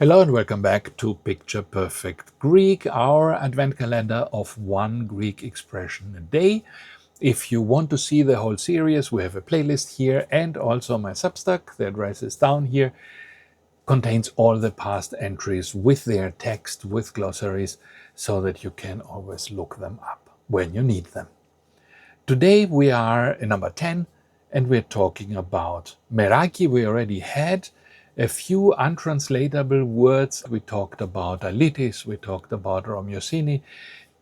Hello and welcome back to Picture Perfect Greek, our advent calendar of one Greek expression a day. If you want to see the whole series, we have a playlist here, and also my Substack, the address is down here, contains all the past entries with their text, with glossaries, so that you can always look them up when you need them. Today we are in number 10, and we're talking about Meraki. We already had a few untranslatable words. We talked about alitis, we talked about Romiosini,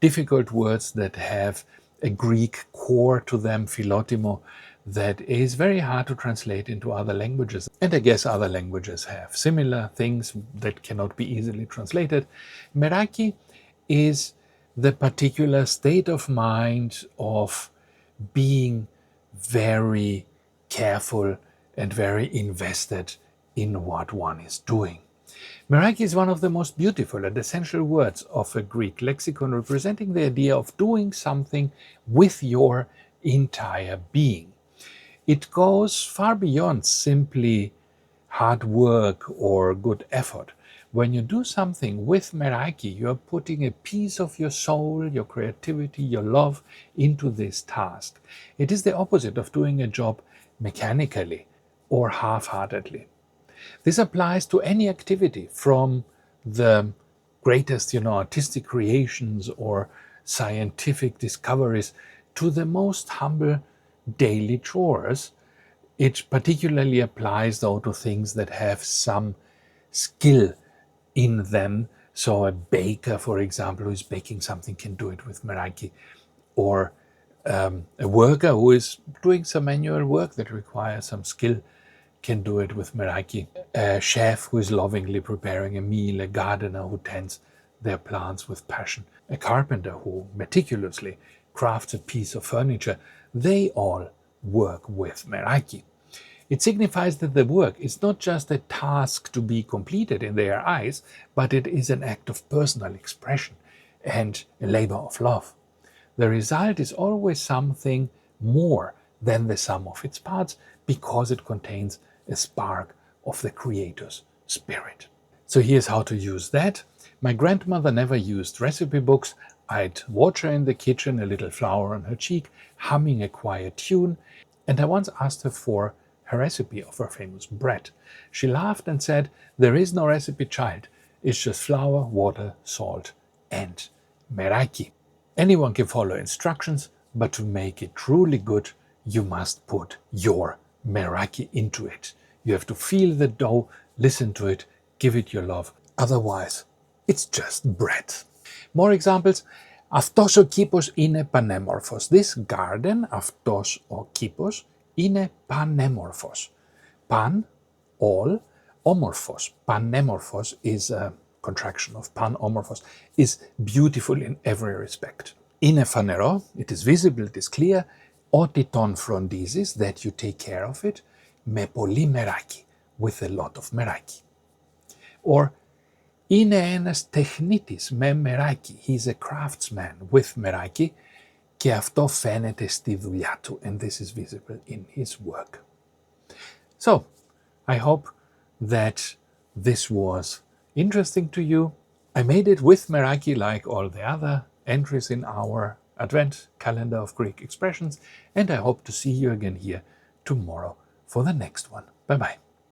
difficult words that have a Greek core to them, philotimo, that is very hard to translate into other languages. And I guess other languages have similar things that cannot be easily translated. Meraki is the particular state of mind of being very careful and very invested in what one is doing. Meraki is one of the most beautiful and essential words of a Greek lexicon, representing the idea of doing something with your entire being. It goes far beyond simply hard work or good effort. When you do something with Meraki, you're putting a piece of your soul, your creativity, your love into this task. It is the opposite of doing a job mechanically or half-heartedly. This applies to any activity, from the greatest, artistic creations or scientific discoveries to the most humble daily chores. It particularly applies, though, to things that have some skill in them. So a baker, for example, who is baking something can do it with Meraki, or a worker who is doing some manual work that requires some skill can do it with Meraki. A chef who is lovingly preparing a meal, a gardener who tends their plants with passion, a carpenter who meticulously crafts a piece of furniture, they all work with Meraki. It signifies that the work is not just a task to be completed in their eyes, but it is an act of personal expression and a labor of love. The result is always something more than the sum of its parts, because it contains a spark of the Creator's spirit. So here's how to use that. My grandmother never used recipe books. I'd watch her in the kitchen, a little flower on her cheek, humming a quiet tune, and I once asked her for her recipe of her famous bread. She laughed and said, "There is no recipe, child. It's just flour, water, salt, and Meraki." Anyone can follow instructions, but to make it truly good, you must put your Meraki into it. You have to feel the dough, listen to it, give it your love. Otherwise, it's just bread. More examples. Αυτός ο κήπος είναι πανέμορφος. This garden, αυτός ο κήπος, είναι πανέμορφος. Pan, all, omorphos. Panemorphos is a contraction of panomorphos, is beautiful in every respect. Είναι φανερό, it is visible, it is clear. Ότι τον φροντίζεις, that you take care of it, με πολύ μεράκι, with a lot of Meraki. Or, είναι ένας τεχνίτης με Meraki, he's a craftsman with Meraki, και αυτό φαίνεται στη δουλειά του, and this is visible in his work. So, I hope that this was interesting to you. I made it with Meraki like all the other entries in our Advent calendar of Greek expressions, and I hope to see you again here tomorrow for the next one. Bye-bye.